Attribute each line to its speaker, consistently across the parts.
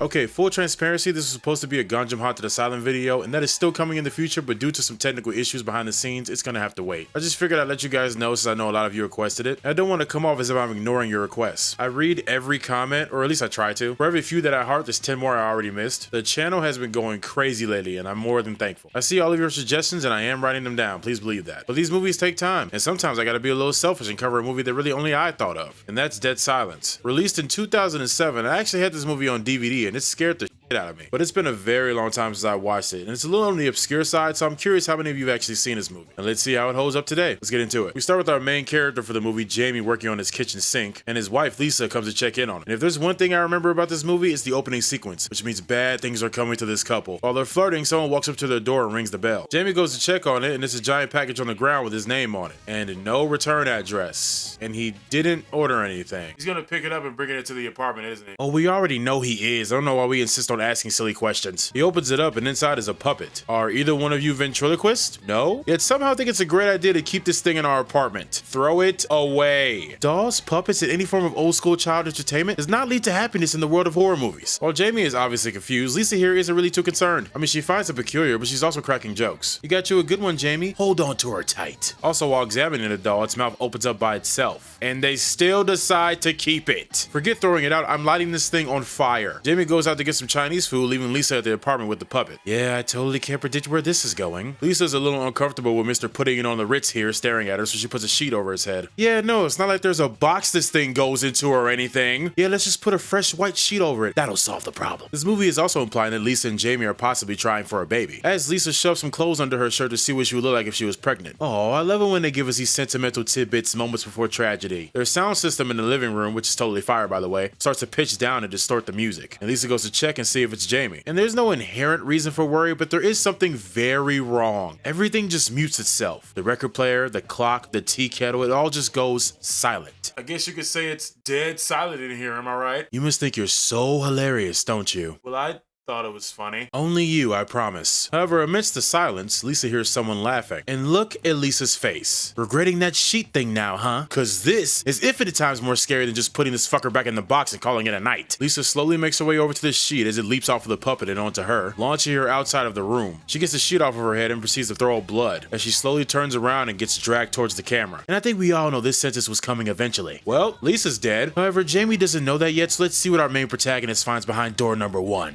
Speaker 1: Okay, full transparency, this was supposed to be a Ganjam Haunted Asylum video, and that is still coming in the future, but due to some technical issues behind the scenes, it's gonna have to wait. I just figured I'd let you guys know since I know a lot of you requested it. I don't want to come off as if I'm ignoring your requests. I read every comment, or at least I try to. For every few that I heart, there's 10 more I already missed. The channel has been going crazy lately, and I'm more than thankful. I see all of your suggestions, and I am writing them down, please believe that. But these movies take time, and sometimes I gotta be a little selfish and cover a movie that really only I thought of, and that's Dead Silence. Released in 2007, I actually had this movie on DVD, and it scared the shit out of me. But it's been a very long time since I watched it, and it's a little on the obscure side, so I'm curious how many of you have actually seen this movie. And let's see how it holds up today. Let's get into it. We start with our main character for the movie, Jamie, working on his kitchen sink, and his wife, Lisa, comes to check in on him. And if there's one thing I remember about this movie, it's the opening sequence, which means bad things are coming to this couple. While they're flirting, someone walks up to their door and rings the bell. Jamie goes to check on it, and it's a giant package on the ground with his name on it, and no return address. And he didn't order anything. He's gonna pick it up and bring it to the apartment, isn't he? Oh, we already know he is. I don't know why we insist on asking silly questions. He opens it up, and inside is a puppet. Are either one of you ventriloquists? No? Yet somehow think it's a great idea to keep this thing in our apartment. Throw it away. Dolls, puppets, and any form of old school child entertainment does not lead to happiness in the world of horror movies. While Jamie is obviously confused, Lisa here isn't really too concerned. I mean, she finds it peculiar, but she's also cracking jokes. You got you a good one, Jamie. Hold on to her tight. Also, while examining the doll, its mouth opens up by itself, and they still decide to keep it. Forget throwing it out, I'm lighting this thing on fire. Jamie goes out to get some Chinese food, leaving Lisa at the apartment with the puppet. Yeah, I totally can't predict where this is going. Lisa's a little uncomfortable with Mr. Putting It on the Ritz here staring at her, so she puts a sheet over his head. Yeah, no, it's not like there's a box this thing goes into or anything. Yeah, let's just put a fresh white sheet over it. That'll solve the problem. This movie is also implying that Lisa and Jamie are possibly trying for a baby, as Lisa shoves some clothes under her shirt to see what she would look like if she was pregnant. Oh, I love it when they give us these sentimental tidbits moments before tragedy. Their sound system in the living room, which is totally fire by the way, starts to pitch down and distort the music. And Lisa goes to check and see if it's Jamie. And there's no inherent reason for worry, but there is something very wrong. Everything just mutes itself. The record player, the clock, the tea kettle, it all just goes silent. I guess you could say it's dead silent in here, am I right? You must think you're so hilarious, don't you? Well, I thought it was funny. Only you, I promise. However, amidst the silence, Lisa hears someone laughing. And look at Lisa's face. Regretting that sheet thing now, huh? Cause this is infinite times more scary than just putting this fucker back in the box and calling it a night. Lisa slowly makes her way over to the sheet as it leaps off of the puppet and onto her, launching her outside of the room. She gets the sheet off of her head and proceeds to throw up blood as she slowly turns around and gets dragged towards the camera. And I think we all know this sentence was coming eventually. Well, Lisa's dead. However, Jamie doesn't know that yet, so let's see what our main protagonist finds behind door number 1.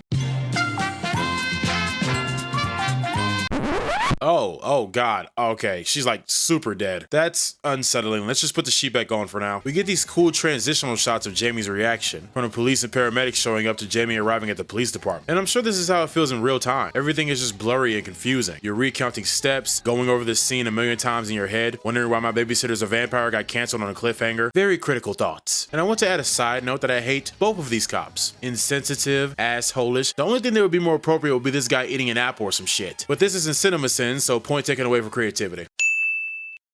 Speaker 1: Oh god, okay, she's like super dead. That's unsettling. Let's just put the sheet back on for now. We get these cool transitional shots of Jamie's reaction, from the police and paramedics showing up to Jamie arriving at the police department. And I'm sure this is how it feels in real time. Everything is just blurry and confusing. You're recounting steps, going over this scene a million times in your head, wondering why my babysitter's a vampire got canceled on a cliffhanger. Very critical thoughts. And I want to add a side note that I hate both of these cops. Insensitive, assholish. The only thing that would be more appropriate would be this guy eating an apple or some shit. But this isn't cinema sin, so point taken away for creativity.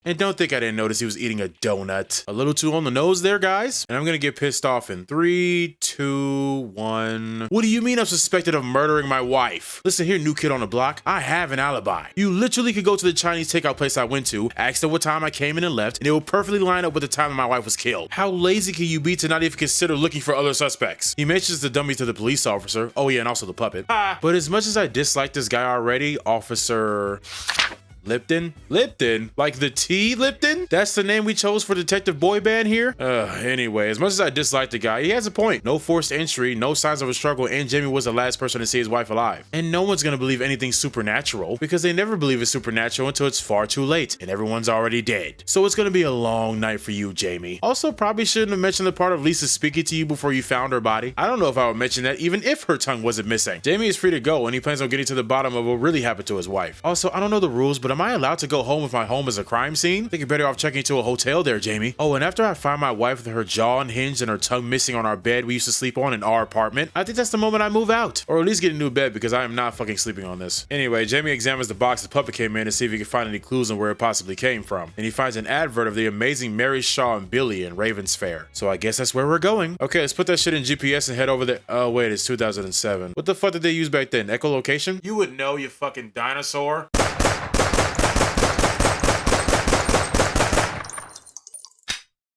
Speaker 1: And don't think I didn't notice he was eating a donut. A little too on the nose there, guys. And I'm gonna get pissed off in 3, 2, 1. What do you mean I'm suspected of murdering my wife? Listen here, new kid on the block. I have an alibi. You literally could go to the Chinese takeout place I went to, ask them what time I came in and left, and it will perfectly line up with the time that my wife was killed. How lazy can you be to not even consider looking for other suspects? He mentions the dummy to the police officer. Oh yeah, and also the puppet. But as much as I dislike this guy already, Officer Lipton? Lipton? Like the tea Lipton? That's the name we chose for Detective Boy Band here? Anyway, as much as I dislike the guy, he has a point. No forced entry, no signs of a struggle, and Jamie was the last person to see his wife alive. And no one's gonna believe anything supernatural, because they never believe it's supernatural until it's far too late, and everyone's already dead. So it's gonna be a long night for you, Jamie. Also, probably shouldn't have mentioned the part of Lisa speaking to you before you found her body. I don't know if I would mention that even if her tongue wasn't missing. Jamie is free to go, and he plans on getting to the bottom of what really happened to his wife. Also, I don't know the rules, but am I allowed to go home if my home is a crime scene? I think you're better off checking into a hotel there, Jamie. Oh, and after I find my wife with her jaw unhinged and her tongue missing on our bed we used to sleep on in our apartment, I think that's the moment I move out. Or at least get a new bed, because I am not fucking sleeping on this. Anyway, Jamie examines the box the puppet came in to see if he can find any clues on where it possibly came from. And he finds an advert of the amazing Mary Shaw and Billy in Ravens Fair. So I guess that's where we're going. Okay, let's put that shit in GPS and head over there. Oh wait, it's 2007. What the fuck did they use back then? Echolocation? You would know, you fucking dinosaur.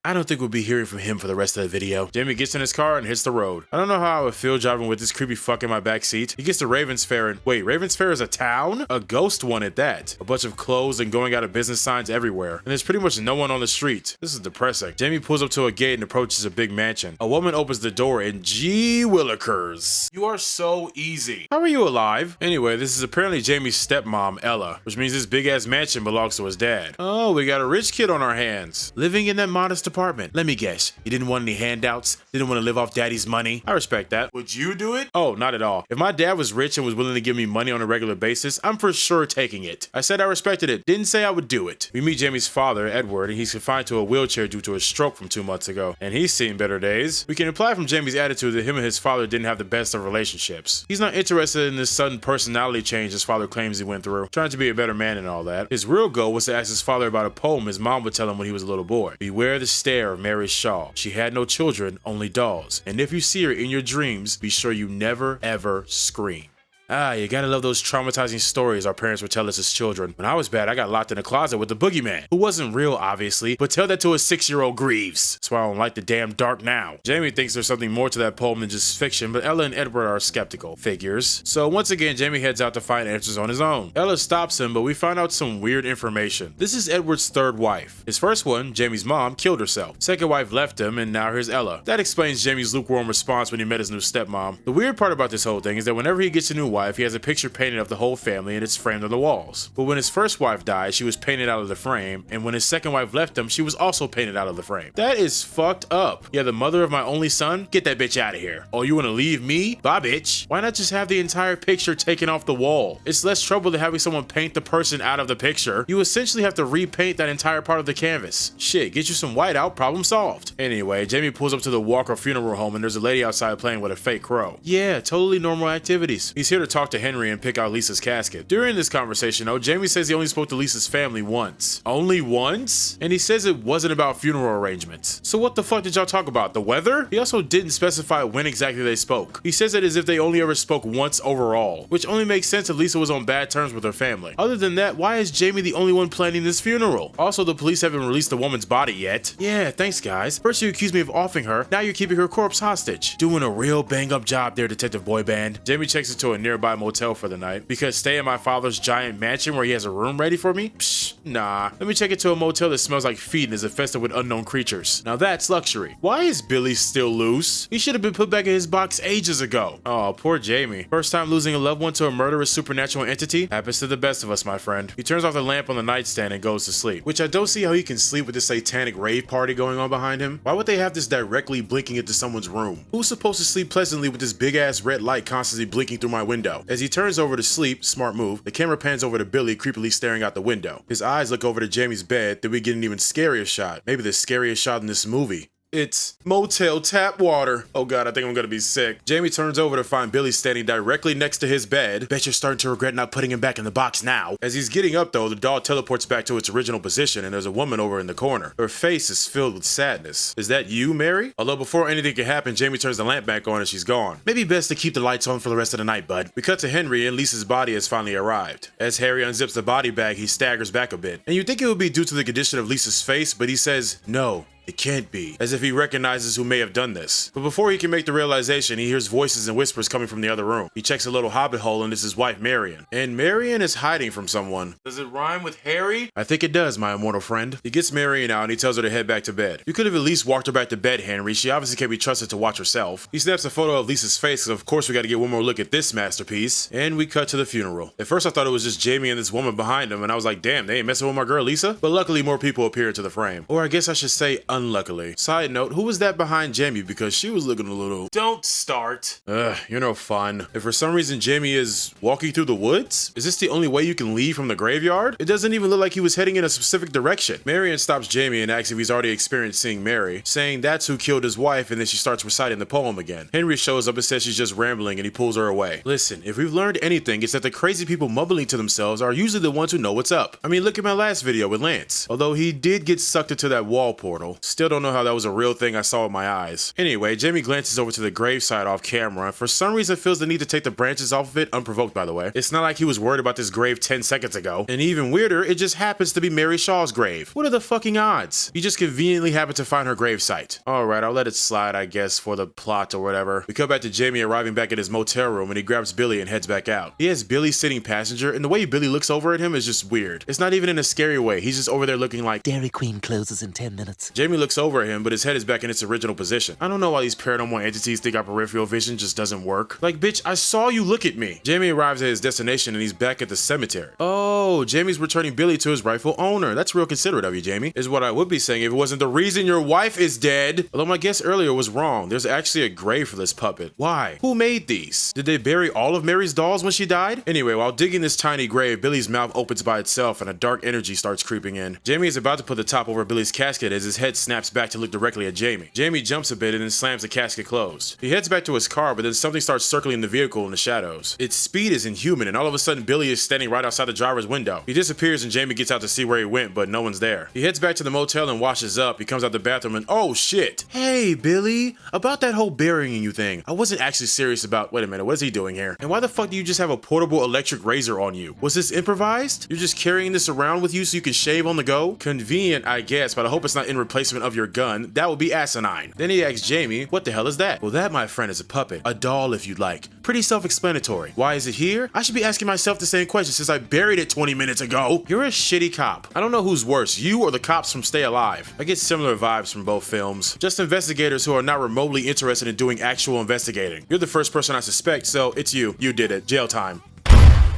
Speaker 1: I don't think we'll be hearing from him for the rest of the video. Jamie gets in his car and hits the road. I don't know how I would feel driving with this creepy fuck in my backseat. He gets to Ravens Fair and wait, Ravens Fair is a town? A ghost one at that. A bunch of closed and going out of business signs everywhere. And there's pretty much no one on the street. This is depressing. Jamie pulls up to a gate and approaches a big mansion. A woman opens the door and gee willikers. You are so easy. How are you alive? Anyway, this is apparently Jamie's stepmom, Ella, which means this big ass mansion belongs to his dad. Oh, we got a rich kid on our hands. Living in that modest apartment. Let me guess. You didn't want any handouts? Didn't want to live off daddy's money? I respect that. Would you do it? Oh, not at all. If my dad was rich and was willing to give me money on a regular basis, I'm for sure taking it. I said I respected it. Didn't say I would do it. We meet Jamie's father, Edward, and he's confined to a wheelchair due to a stroke from 2 months ago. And he's seen better days. We can imply from Jamie's attitude that him and his father didn't have the best of relationships. He's not interested in this sudden personality change his father claims he went through, trying to be a better man and all that. His real goal was to ask his father about a poem his mom would tell him when he was a little boy. Beware the stare of Mary Shaw. She had no children, only dolls. And if you see her in your dreams, be sure you never ever scream. Ah, you gotta love those traumatizing stories our parents would tell us as children. When I was bad, I got locked in a closet with the boogeyman, who wasn't real, obviously, but tell that to a 6-year-old grieves. That's why I don't like the damn dark now. Jamie thinks there's something more to that poem than just fiction, but Ella and Edward are skeptical. Figures. So once again, Jamie heads out to find answers on his own. Ella stops him, but we find out some weird information. This is Edward's third wife. His first one, Jamie's mom, killed herself. Second wife left him, and now here's Ella. That explains Jamie's lukewarm response when he met his new stepmom. The weird part about this whole thing is that whenever he gets a new wife, he has a picture painted of the whole family and it's framed on the walls. But when his first wife died, she was painted out of the frame, and when his second wife left him, she was also painted out of the frame. That is fucked up. Yeah, the mother of my only son? Get that bitch out of here. Oh, you wanna leave me? Bye, bitch. Why not just have the entire picture taken off the wall? It's less trouble than having someone paint the person out of the picture. You essentially have to repaint that entire part of the canvas. Shit, get you some white out, problem solved. Anyway, Jamie pulls up to the Walker funeral home and there's a lady outside playing with a fake crow. Yeah, totally normal activities. He's here to talk to Henry and pick out Lisa's casket. During this conversation though, Jamie says he only spoke to Lisa's family once. Only once? And he says it wasn't about funeral arrangements. So what the fuck did y'all talk about? The weather? He also didn't specify when exactly they spoke. He says it as if they only ever spoke once overall, which only makes sense if Lisa was on bad terms with her family. Other than that, why is Jamie the only one planning this funeral? Also, the police haven't released the woman's body yet. Yeah, thanks guys. First you accused me of offing her, now you're keeping her corpse hostage. Doing a real bang up job there, Detective Boy Band. Jamie checks into a nearby motel for the night, because stay in my father's giant mansion where he has a room ready for me? Psh, nah. Let me check into a motel that smells like feet and is infested with unknown creatures. Now that's luxury. Why is Billy still loose? He should have been put back in his box ages ago. Oh, poor Jamie. First time losing a loved one to a murderous supernatural entity? Happens to the best of us, my friend. He turns off the lamp on the nightstand and goes to sleep, which I don't see how he can sleep with this satanic rave party going on behind him. Why would they have this directly blinking into someone's room? Who's supposed to sleep pleasantly with this big ass red light constantly blinking through my window? As he turns over to sleep, smart move, the camera pans over to Billy creepily staring out the window. His eyes look over to Jamie's bed, then we get an even scarier shot. Maybe the scariest shot in this movie. It's motel tap water. Oh god, I think I'm gonna be sick. Jamie turns over to find Billy standing directly next to his bed. Bet you're starting to regret not putting him back in the box now. As he's getting up though, the doll teleports back to its original position and there's a woman over in the corner. Her face is filled with sadness. Is that you, Mary? Although before anything can happen, Jamie turns the lamp back on and she's gone. Maybe best to keep the lights on for the rest of the night, bud. We cut to Henry and Lisa's body has finally arrived. As Harry unzips the body bag, he staggers back a bit. And you'd think it would be due to the condition of Lisa's face, but he says, no. It can't be, as if he recognizes who may have done this. But before he can make the realization, he hears voices and whispers coming from the other room. He checks a little hobbit hole and it's his wife, Marion. And Marion is hiding from someone. Does it rhyme with Harry? I think it does, my immortal friend. He gets Marion out and he tells her to head back to bed. You could have at least walked her back to bed, Henry. She obviously can't be trusted to watch herself. He snaps a photo of Lisa's face, because of course we gotta get one more look at this masterpiece. And we cut to the funeral. At first I thought it was just Jamie and this woman behind him, and I was like, damn, they ain't messing with my girl Lisa? But luckily more people appear into the frame. Or I guess I should say unluckily. Side note, who was that behind Jamie? Because she was looking a little... Don't start. You're no fun. If for some reason Jamie is walking through the woods, is this the only way you can leave from the graveyard? It doesn't even look like he was heading in a specific direction. Marion stops Jamie and asks if he's already experienced seeing Mary, saying that's who killed his wife, and then she starts reciting the poem again. Henry shows up and says she's just rambling and he pulls her away. Listen, if we've learned anything, it's that the crazy people mumbling to themselves are usually the ones who know what's up. I mean, look at my last video with Lance. Although he did get sucked into that wall portal. Still don't know how that was a real thing I saw with my eyes. Anyway, Jamie glances over to the gravesite off camera and for some reason feels the need to take the branches off of it, unprovoked by the way. It's not like he was worried about this grave 10 seconds ago. And even weirder, it just happens to be Mary Shaw's grave. What are the fucking odds? He just conveniently happened to find her gravesite. Alright, I'll let it slide, I guess, for the plot or whatever. We come back to Jamie arriving back at his motel room and he grabs Billy and heads back out. He has Billy sitting passenger and the way Billy looks over at him is just weird. It's not even in a scary way. He's just over there looking like
Speaker 2: Dairy Queen closes in 10 minutes.
Speaker 1: Jamie looks over at him, but his head is back in its original position. I don't know why these paranormal entities think our peripheral vision just doesn't work. Like, bitch, I saw you look at me. Jamie arrives at his destination and he's back at the cemetery. Oh, Jamie's returning Billy to his rightful owner. That's real considerate of you, Jamie. Is what I would be saying if it wasn't the reason your wife is dead. Although my guess earlier was wrong. There's actually a grave for this puppet. Why? Who made these? Did they bury all of Mary's dolls when she died? Anyway, while digging this tiny grave, Billy's mouth opens by itself and a dark energy starts creeping in. Jamie is about to put the top over Billy's casket as his head snaps back to look directly at Jamie. Jamie jumps a bit and then slams the casket closed. He heads back to his car, but then something starts circling the vehicle in the shadows. Its speed is inhuman, and all of a sudden Billy is standing right outside the driver's window. He disappears and Jamie gets out to see where he went, but no one's there. He heads back to the motel and washes up. He comes out the bathroom and oh shit. Hey Billy, about that whole burying you thing. I wasn't actually serious about, wait a minute, what is he doing here? And why the fuck do you just have a portable electric razor on you? Was this improvised? You're just carrying this around with you so you can shave on the go? Convenient, I guess, but I hope it's not in replacement of your gun. That would be asinine. Then he asks Jamie, what the hell is that? Well, that, my friend, is a puppet. A doll, if you'd like. Pretty self-explanatory. Why is it here? I should be asking myself the same question since I buried it 20 minutes ago. You're a shitty cop. I don't know who's worse, you or the cops from Stay Alive. I get similar vibes from both films. Just investigators who are not remotely interested in doing actual investigating. You're the first person I suspect, so it's you. You did it. Jail time.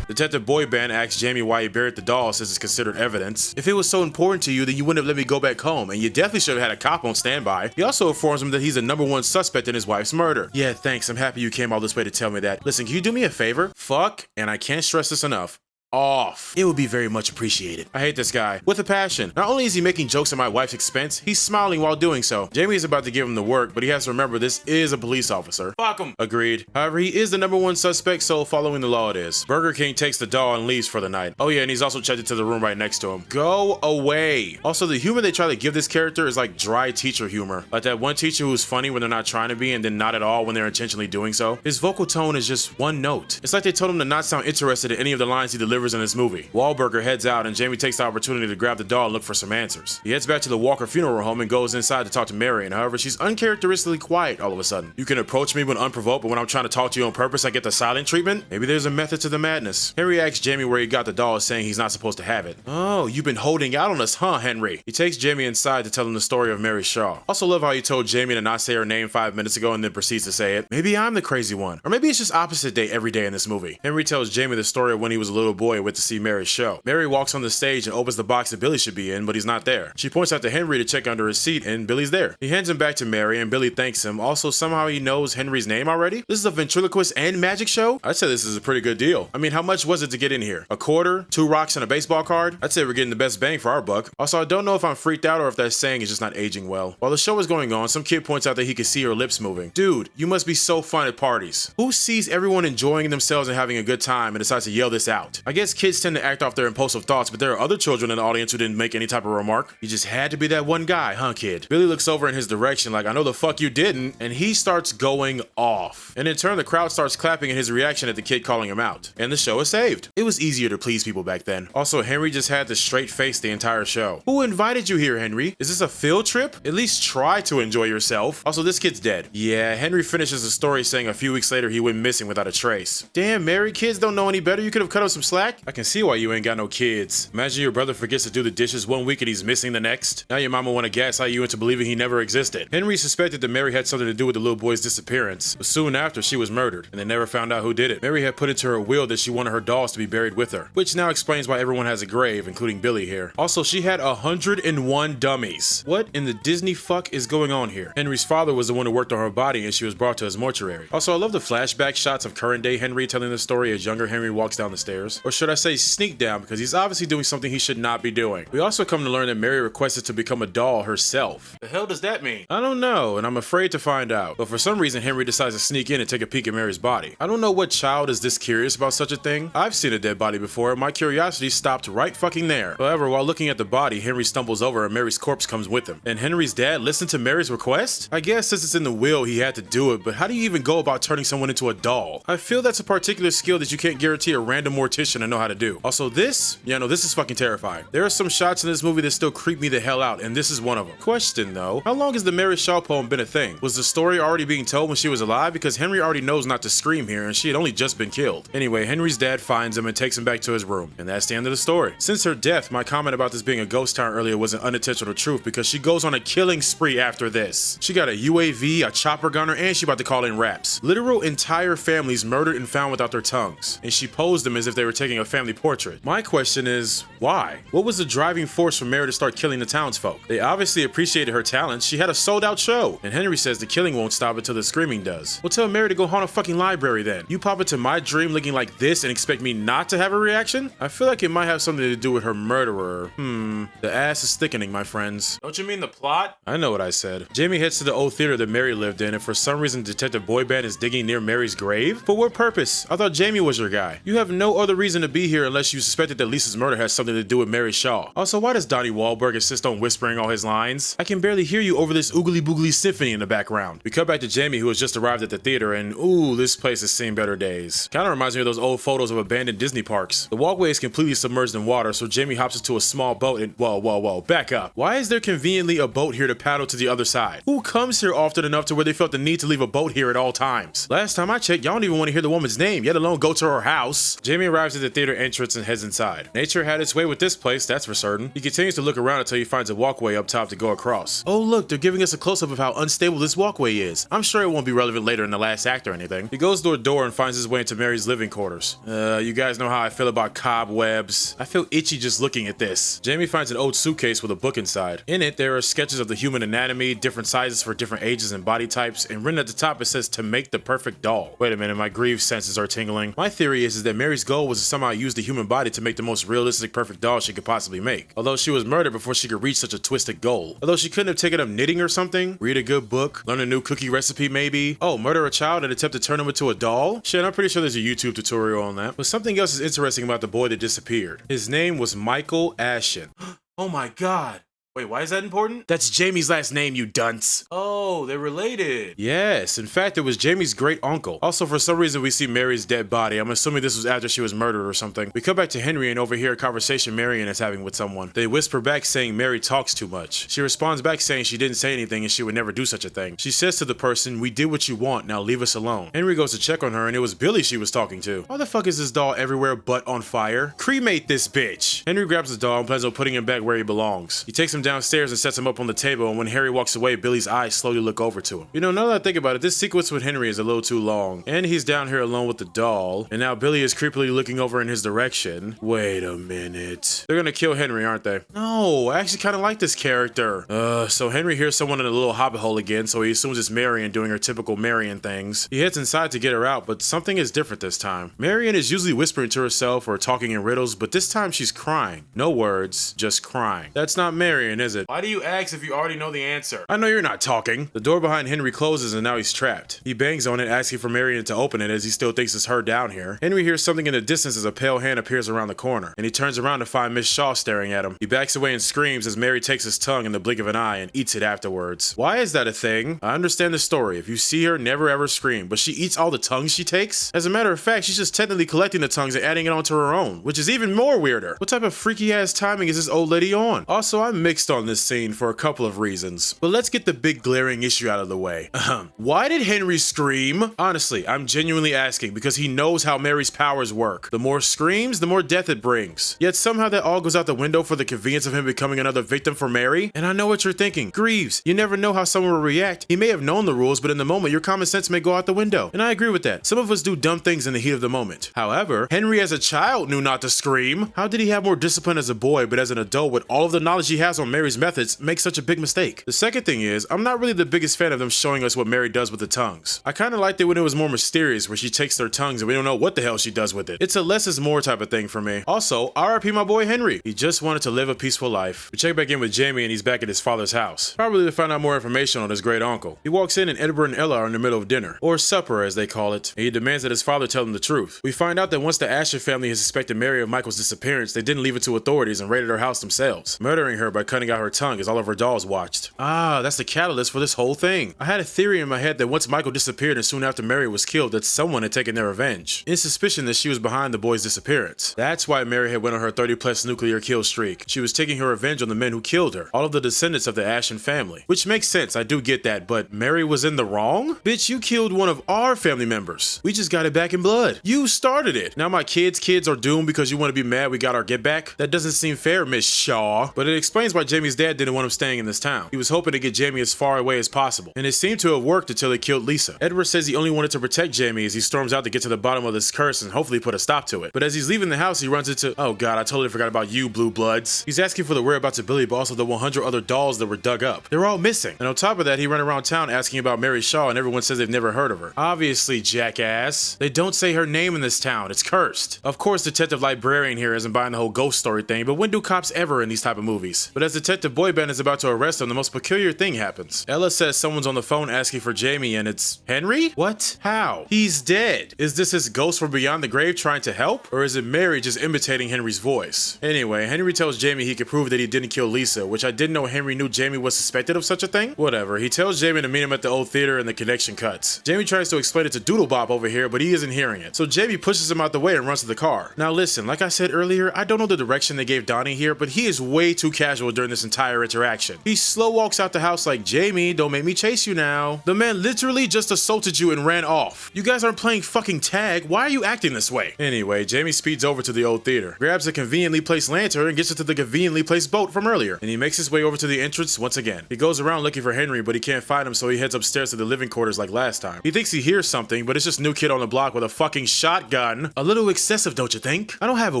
Speaker 1: Detective Boyband asks Jamie why he buried the doll since it's considered evidence. If it was so important to you, then you wouldn't have let me go back home, and you definitely should have had a cop on standby. He also informs him that he's the #1 suspect in his wife's murder. Yeah, thanks. I'm happy you came all this way to tell me that. Listen, can you do me a favor? Fuck, and I can't stress this enough, off. It would be very much appreciated. I hate this guy. With a passion. Not only is he making jokes at my wife's expense, he's smiling while doing so. Jamie is about to give him the work, but he has to remember this is a police officer. Fuck him. Agreed. However, he is the #1 suspect, so following the law it is. Burger King takes the doll and leaves for the night. Oh yeah, and he's also checked into the room right next to him. Go away. Also, the humor they try to give this character is like dry teacher humor. Like that one teacher who's funny when they're not trying to be and then not at all when they're intentionally doing so. His vocal tone is just one note. It's like they told him to not sound interested in any of the lines he delivers in this movie. Wahlberger heads out and Jamie takes the opportunity to grab the doll and look for some answers. He heads back to the Walker funeral home and goes inside to talk to Marion. However, she's uncharacteristically quiet all of a sudden. You can approach me when unprovoked, but when I'm trying to talk to you on purpose, I get the silent treatment? Maybe there's a method to the madness. Henry asks Jamie where he got the doll, saying he's not supposed to have it. Oh, you've been holding out on us, huh, Henry? He takes Jamie inside to tell him the story of Mary Shaw. Also love how he told Jamie to not say her name 5 minutes ago and then proceeds to say it. Maybe I'm the crazy one. Or maybe it's just opposite day every day in this movie. Henry tells Jamie the story of when he was a little boy and went to see Mary's show. Mary walks on the stage and opens the box that Billy should be in, but he's not there. She points out to Henry to check under his seat, and Billy's there. He hands him back to Mary, and Billy thanks him. Also, somehow he knows Henry's name already? This is a ventriloquist and magic show? I'd say this is a pretty good deal. I mean, how much was it to get in here? A quarter? 2 rocks and a baseball card? I'd say we're getting the best bang for our buck. Also, I don't know if I'm freaked out or if that saying is just not aging well. While the show is going on, some kid points out that he can see her lips moving. Dude, you must be so fun at parties. Who sees everyone enjoying themselves and having a good time and decides to yell this out? I guess kids tend to act off their impulsive thoughts, but there are other children in the audience who didn't make any type of remark. You just had to be that one guy, huh, kid? Billy looks over in his direction like, I know the fuck you didn't, and he starts going off. And in turn, the crowd starts clapping at his reaction at the kid calling him out. And the show is saved. It was easier to please people back then. Also, Henry just had the straight face the entire show. Who invited you here, Henry? Is this a field trip? At least try to enjoy yourself. Also, this kid's dead. Yeah, Henry finishes the story saying a few weeks later he went missing without a trace. Damn, Mary, kids don't know any better. You could have cut him some slack. I can see why you ain't got no kids. Imagine your brother forgets to do the dishes one week and he's missing the next. Now your mama wanna gaslight you into believing he never existed. Henry suspected that Mary had something to do with the little boy's disappearance, but soon after she was murdered, and they never found out who did it. Mary had put into her will that she wanted her dolls to be buried with her, which now explains why everyone has a grave, including Billy here. Also, she had 101 dummies. What in the Disney fuck is going on here? Henry's father was the one who worked on her body and she was brought to his mortuary. Also, I love the flashback shots of current day Henry telling the story as younger Henry walks down the stairs. Or should I say sneak down, because he's obviously doing something he should not be doing. We also come to learn that Mary requested to become a doll herself. The hell does that mean? I don't know, and I'm afraid to find out. But for some reason, Henry decides to sneak in and take a peek at Mary's body. I don't know what child is this curious about such a thing. I've seen a dead body before, and my curiosity stopped right fucking there. However, while looking at the body, Henry stumbles over and Mary's corpse comes with him. And Henry's dad listened to Mary's request? I guess since it's in the will, he had to do it, but how do you even go about turning someone into a doll? I feel that's a particular skill that you can't guarantee a random mortician to know how to do. Also this? Yeah, no, this is fucking terrifying. There are some shots in this movie that still creep me the hell out, and this is one of them. Question though, how long has the Mary Shaw poem been a thing? Was the story already being told when she was alive? Because Henry already knows not to scream here, and she had only just been killed. Anyway, Henry's dad finds him and takes him back to his room, and that's the end of the story. Since her death, my comment about this being a ghost town earlier was an unintentional truth, because she goes on a killing spree after this. She got a UAV, a chopper gunner, and she about to call in raps. Literal entire families murdered and found without their tongues, and she posed them as if they were taking a family portrait. My question is, why? What was the driving force for Mary to start killing the townsfolk? They obviously appreciated her talent. She had a sold-out show, and Henry says the killing won't stop until the screaming does. Well, tell Mary to go haunt a fucking library then. You pop into my dream looking like this and expect me not to have a reaction? I feel like it might have something to do with her murderer. The ass is thickening, my friends. Don't you mean the plot? I know what I said. Jamie heads to the old theater that Mary lived in, and for some reason Detective Boyband is digging near Mary's grave? For what purpose? I thought Jamie was your guy. You have no other reason to be here unless you suspected that Lisa's murder has something to do with Mary Shaw. Also, why does Donnie Wahlberg insist on whispering all his lines? I can barely hear you over this oogly boogly symphony in the background. We cut back to Jamie, who has just arrived at the theater, and ooh, this place has seen better days. Kinda reminds me of those old photos of abandoned Disney parks. The walkway is completely submerged in water, so Jamie hops into a small boat and whoa, back up. Why is there conveniently a boat here to paddle to the other side? Who comes here often enough to where they felt the need to leave a boat here at all times? Last time I checked, y'all don't even want to hear the woman's name, let alone go to her house. Jamie arrives at the theater entrance and heads inside. Nature had its way with this place, that's for certain. He continues to look around until he finds a walkway up top to go across. Oh look, they're giving us a close-up of how unstable this walkway is. I'm sure it won't be relevant later in the last act or anything. He goes to a door and finds his way into Mary's living quarters. You guys know how I feel about cobwebs. I feel itchy just looking at this. Jamie finds an old suitcase with a book inside. In it, there are sketches of the human anatomy, different sizes for different ages and body types, and written at the top it says to make the perfect doll. Wait a minute, my grieve senses are tingling. My theory is that Mary's goal was to somehow use the human body to make the most realistic perfect doll she could possibly make. Although she was murdered before she could reach such a twisted goal. Although she couldn't have taken up knitting or something, read a good book, learn a new cookie recipe maybe. Oh, murder a child and attempt to turn him into a doll? Shit, I'm pretty sure there's a YouTube tutorial on that. But something else is interesting about the boy that disappeared. His name was Michael Ashen. Oh my god. Wait, why is that important? That's Jamie's last name, you dunce. Oh, they're related. Yes, in fact, it was Jamie's great uncle. Also, for some reason, we see Mary's dead body. I'm assuming this was after she was murdered or something. We come back to Henry and overhear a conversation Marion is having with someone. They whisper back saying Mary talks too much. She responds back saying she didn't say anything and she would never do such a thing. She says to the person, "We did what you want, now leave us alone." Henry goes to check on her and it was Billy she was talking to. Why the fuck is this doll everywhere but on fire? Cremate this bitch. Henry grabs the doll and plans on putting him back where he belongs. He takes him downstairs and sets him up on the table, and when Harry walks away, Billy's eyes slowly look over to him. You know, now that I think about it, this sequence with Henry is a little too long. And he's down here alone with the doll, and now Billy is creepily looking over in his direction. Wait a minute. They're gonna kill Henry, aren't they? No, I actually kind of like this character. So Henry hears someone in a little hobbit hole again, so he assumes it's Marion doing her typical Marion things. He heads inside to get her out, but something is different this time. Marion is usually whispering to herself or talking in riddles, but this time she's crying. No words, just crying. That's not Marion, is it? Why do you ask if you already know the answer? I know you're not talking. The door behind Henry closes and now he's trapped. He bangs on it, asking for Marion to open it as he still thinks it's her down here. Henry hears something in the distance as a pale hand appears around the corner, and he turns around to find Miss Shaw staring at him. He backs away and screams as Mary takes his tongue in the blink of an eye and eats it afterwards. Why is that a thing? I understand the story. If you see her, never ever scream, but she eats all the tongues she takes? As a matter of fact, she's just technically collecting the tongues and adding it onto her own, which is even more weirder. What type of freaky ass timing is this old lady on? Also, I'm mixed on this scene for a couple of reasons, but let's get the big glaring issue out of the way. Why did Henry scream? Honestly, I'm genuinely asking because he knows how Mary's powers work. The more screams, the more death it brings. Yet somehow that all goes out the window for the convenience of him becoming another victim for Mary. And I know what you're thinking. Greaves, you never know how someone will react. He may have known the rules, but in the moment, your common sense may go out the window. And I agree with that. Some of us do dumb things in the heat of the moment. However, Henry as a child knew not to scream. How did he have more discipline as a boy, but as an adult with all of the knowledge he has on Mary's methods make such a big mistake. The second thing is, I'm not really the biggest fan of them showing us what Mary does with the tongues. I kinda liked it when it was more mysterious, where she takes their tongues and we don't know what the hell she does with it. It's a less is more type of thing for me. Also, RIP my boy Henry. He just wanted to live a peaceful life. We check back in with Jamie and he's back at his father's house. Probably to find out more information on his great uncle. He walks in and Edward and Ella are in the middle of dinner, or supper as they call it, and he demands that his father tell him the truth. We find out that once the Asher family has suspected Mary of Michael's disappearance, they didn't leave it to authorities and raided her house themselves, murdering her by cutting out her tongue as all of her dolls watched. Ah, that's the catalyst for this whole thing. I had a theory in my head that once Michael disappeared and soon after Mary was killed, that someone had taken their revenge, in suspicion that she was behind the boy's disappearance. That's why Mary had went on her 30+ nuclear kill streak. She was taking her revenge on the men who killed her, all of the descendants of the Ashen family. Which makes sense, I do get that, but Mary was in the wrong? Bitch, you killed one of our family members. We just got it back in blood. You started it. Now my kids are doomed because you want to be mad we got our get back? That doesn't seem fair, Miss Shaw. But it explains why Jamie's dad didn't want him staying in this town. He was hoping to get Jamie as far away as possible, and it seemed to have worked until he killed Lisa. Edward says he only wanted to protect Jamie as he storms out to get to the bottom of this curse and hopefully put a stop to it. But as he's leaving the house, he runs into, oh god, I totally forgot about you, Blue Bloods. He's asking for the whereabouts of Billy, but also the 100 other dolls that were dug up. They're all missing. And on top of that, he ran around town asking about Mary Shaw, and everyone says they've never heard of her. Obviously, jackass. They don't say her name in this town. It's cursed. Of course, Detective Librarian here isn't buying the whole ghost story thing, but when do cops ever in these type of movies? But as Detective Boyband is about to arrest him, the most peculiar thing happens. Ella says someone's on the phone asking for Jamie, and it's Henry? What? How? He's dead. Is this his ghost from beyond the grave trying to help? Or is it Mary just imitating Henry's voice? Anyway, Henry tells Jamie he could prove that he didn't kill Lisa, which I didn't know Henry knew Jamie was suspected of such a thing. Whatever, he tells Jamie to meet him at the old theater and the connection cuts. Jamie tries to explain it to Doodlebop over here, but he isn't hearing it. So Jamie pushes him out the way and runs to the car. Now listen, like I said earlier, I don't know the direction they gave Donnie here, but he is way too casual during this entire interaction. He slow walks out the house like, Jamie, don't make me chase you now. The man literally just assaulted you and ran off. You guys aren't playing fucking tag. Why are you acting this way? Anyway, Jamie speeds over to the old theater, grabs a conveniently placed lantern and gets it to the conveniently placed boat from earlier, and he makes his way over to the entrance once again. He goes around looking for Henry, but he can't find him, so he heads upstairs to the living quarters like last time. He thinks he hears something, but it's just New Kid on the Block with a fucking shotgun. A little excessive, don't you think? I don't have a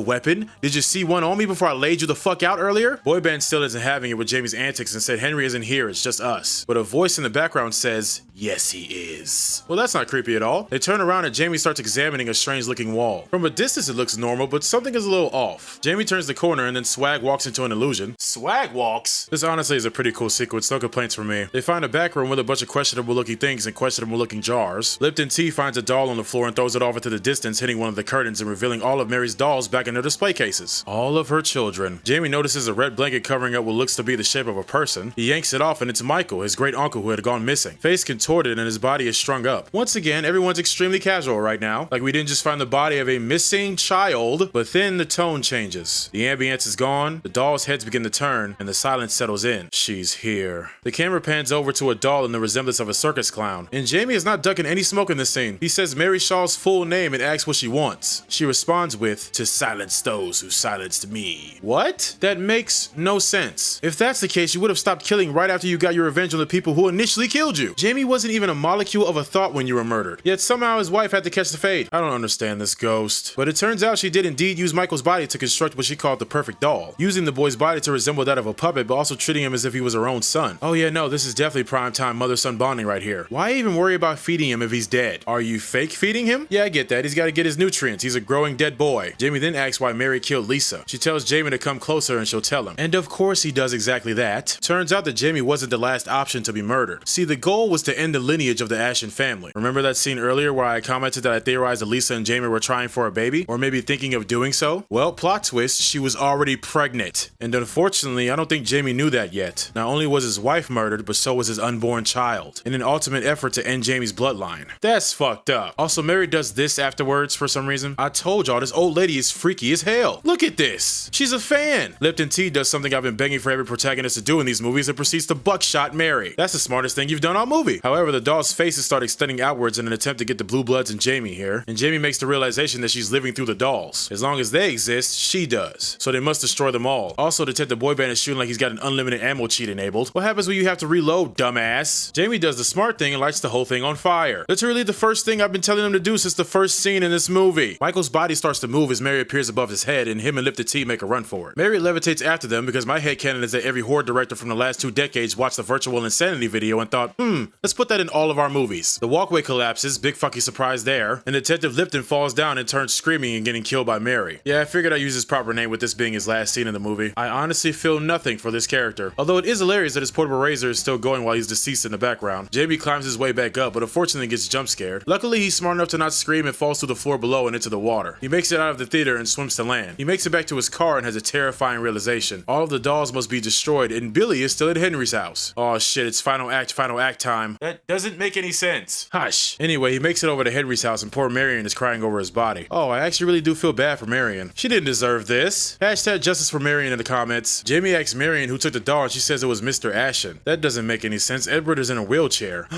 Speaker 1: weapon. Did you see one on me before I laid you the fuck out earlier? Boyband still isn't having it with Jamie's antics and said Henry isn't here, it's just us. But a voice in the background says, yes he is. Well, that's not creepy at all. They turn around and Jamie starts examining a strange looking wall. From a distance it looks normal, but something is a little off. Jamie turns the corner and then Swag walks into an illusion. Swag walks? This honestly is a pretty cool sequence, no complaints from me. They find a back room with a bunch of questionable looking things and questionable looking jars. Lipton T finds a doll on the floor and throws it off into the distance, hitting one of the curtains and revealing all of Mary's dolls back in their display cases. All of her children. Jamie notices a red blanket covering up what looks to be the shape of a person. He yanks it off and it's Michael, his great uncle who had gone missing. Face contorted and his body is strung up. Once again, everyone's extremely casual right now. Like we didn't just find the body of a missing child, but then the tone changes. The ambience is gone, the dolls' heads begin to turn, and the silence settles in. She's here. The camera pans over to a doll in the resemblance of a circus clown, and Jamie is not ducking any smoke in this scene. He says Mary Shaw's full name and asks what she wants. She responds with, to silence those who silenced me. What? That makes no sense. If that's the case, you would have stopped killing right after you got your revenge on the people who initially killed you. Jamie wasn't even a molecule of a thought when you were murdered, yet somehow his wife had to catch the fade. I don't understand this ghost. But it turns out she did indeed use Michael's body to construct what she called the perfect doll, using the boy's body to resemble that of a puppet, but also treating him as if he was her own son. Oh yeah, no, this is definitely primetime mother-son bonding right here. Why even worry about feeding him if he's dead? Are you fake feeding him? Yeah, I get that. He's got to get his nutrients. He's a growing dead boy. Jamie then asks why Mary killed Lisa. She tells Jamie to come closer and she'll tell him. And of course he does exactly that. Turns out that Jamie wasn't the last option to be murdered. See, the goal was to end the lineage of the Ashen family. Remember that scene earlier where I commented that I theorized that Lisa and Jamie were trying for a baby? Or maybe thinking of doing so? Well, plot twist, she was already pregnant. And unfortunately, I don't think Jamie knew that yet. Not only was his wife murdered, but so was his unborn child, in an ultimate effort to end Jamie's bloodline. That's fucked up. Also, Mary does this afterwards for some reason. I told y'all, this old lady is freaky as hell. Look at this. She's a fan. Lipton T does something I've been begging for every protagonist to do in these movies and proceeds to buckshot Mary. That's the smartest thing you've done all movie. However, the doll's faces start extending outwards in an attempt to get the Blue Bloods and Jamie here, and Jamie makes the realization that she's living through the dolls. As long as they exist, she does. So they must destroy them all. Also, Detective Boyband is shooting like he's got an unlimited ammo cheat enabled. What happens when you have to reload, dumbass? Jamie does the smart thing and lights the whole thing on fire. Literally the first thing I've been telling him to do since the first scene in this movie. Michael's body starts to move as Mary appears above his head, and him and Lipton T make a run for it. Mary levitates after them because my head headcanon is that every horror director from the last 2 decades watched the Virtual Insanity video and thought, let's put that in all of our movies. The walkway collapses, big fucking surprise there, and Detective Lipton falls down and turns screaming and getting killed by Mary. Yeah, I figured I'd use his proper name with this being his last scene in the movie. I honestly feel nothing for this character. Although it is hilarious that his portable razor is still going while he's deceased in the background. Jamie climbs his way back up, but unfortunately gets jump scared. Luckily, he's smart enough to not scream and falls to the floor below and into the water. He makes it out of the theater and swims to land. He makes it back to his car and has a terrifying realization. All of the dolls must be destroyed and Billy is still at Henry's house. Oh shit, it's final act time. That doesn't make any sense. Hush. Anyway, he makes it over to Henry's house and poor Marion is crying over his body. Oh, I actually really do feel bad for Marion. She didn't deserve this. Hashtag justice for Marion in the comments. Jamie asks Marion who took the doll and she says it was Mr. Ashen. That doesn't make any sense. Edward is in a wheelchair.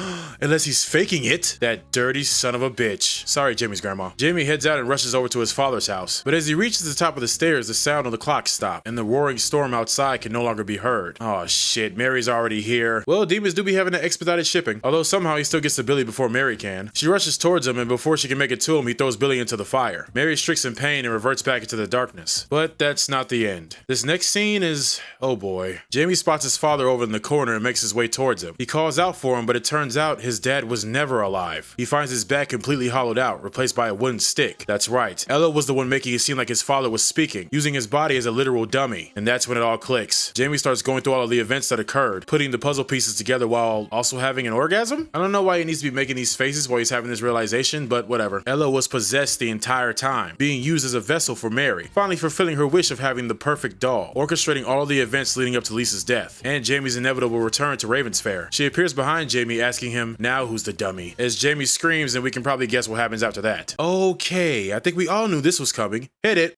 Speaker 1: Unless he's faking it. That dirty son of a bitch. Sorry, Jamie's grandma. Jamie heads out and rushes over to his father's house. But as he reaches the top of the stairs, the sound of the clock stops and the roaring storm outside can no longer be heard. Oh shit, Mary's already here. Well, demons do be having an expedited shipping. Although somehow he still gets to Billy before Mary can. She rushes towards him and before she can make it to him, he throws Billy into the fire. Mary shrieks in pain and reverts back into the darkness. But that's not the end. This next scene is, oh boy. Jamie spots his father over in the corner and makes his way towards him. He calls out for him, but it turns out his dad was never alive. He finds his back completely hollowed out, replaced by a wooden stick. That's right. Ella was the one making it seem like his father was speaking, using his body as a literal dummy. And that's when it all clicks. Jamie starts going through all of the events that occurred, putting the puzzle pieces together while also having an orgasm? I don't know why he needs to be making these faces while he's having this realization, but whatever. Ella was possessed the entire time, being used as a vessel for Mary, finally fulfilling her wish of having the perfect doll, orchestrating all of the events leading up to Lisa's death, and Jamie's inevitable return to Ravensfair. She appears behind Jamie asking him, now who's the dummy? As Jamie screams, and we can probably guess what happens after that. Okay, I think we all knew this was coming. Hit it.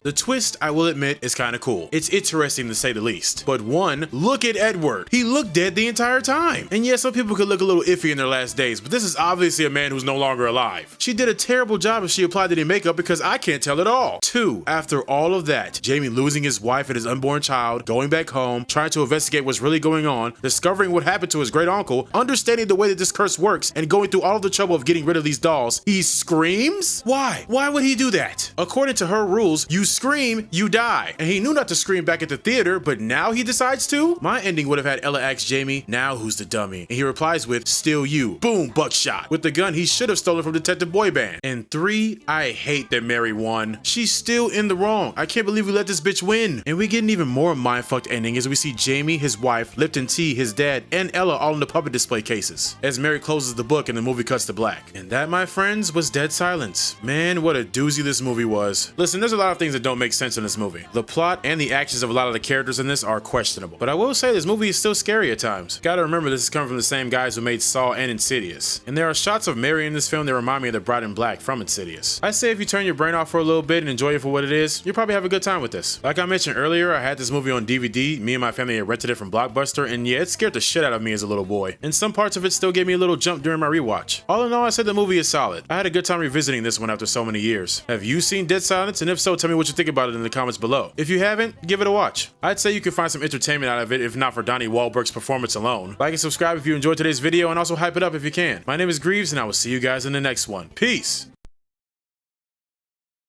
Speaker 1: The twist, I will admit, is kinda cool. It's interesting to say the least. But one, look at Edward. He looked dead the entire time. And yes, some people could look a little iffy in their last days, but this is obviously a man who's no longer alive. She did a terrible job if she applied any makeup because I can't tell at all. Two, after all of that, Jamie losing his wife and his unborn child, going back home, trying to investigate what's really going on, discovering what happened to his great uncle, understanding the way that this curse works, and going through all of the trouble of getting rid of these dolls, he screams? Why? Why would he do that? According to her rules, you scream, you die. And he knew not to scream back at the theater, but now he decides to? My ending would have had Ella ask Jamie, now who's the dummy? And he replies with, still you. Boom, buckshot. With the gun he should have stolen from Detective Boyband. And three, I hate that Mary won. She's still in the wrong. I can't believe we let this bitch win. And we get an even more mindfucked ending as we see Jamie, his wife, Lipton T, his dad, and Ella all in the puppet display cases. As Mary closes the book and the movie cuts to black. And that, my friends, was Dead Silence. Man, what a doozy this movie was. Listen, there's a lot of things that don't make sense in this movie. The plot and the actions of a lot of the characters in this are questionable. But I will say this movie is still scary at times. Gotta remember this is coming from the same guys who made Saw and Insidious. And there are shots of Mary in this film that remind me of the Bride in Black from Insidious. I say if you turn your brain off for a little bit and enjoy it for what it is, you'll probably have a good time with this. Like I mentioned earlier, I had this movie on DVD. Me and my family had rented it from Blockbuster, and yeah, it scared the shit out of me as a little boy. And some parts of it still gave me a little jump during my rewatch. All in all, I said the movie is solid. I had a good time revisiting this one after so many years. Have you seen Dead Silence? And if so, tell me what you think about it in the comments below. If you haven't, give it a watch. I'd say you can find some entertainment out of it if not for Donnie Wahlberg's performance alone. Like and subscribe if you enjoyed today's video and also hype it up if you can. My name is Greaves and I will see you guys in the next one. Peace!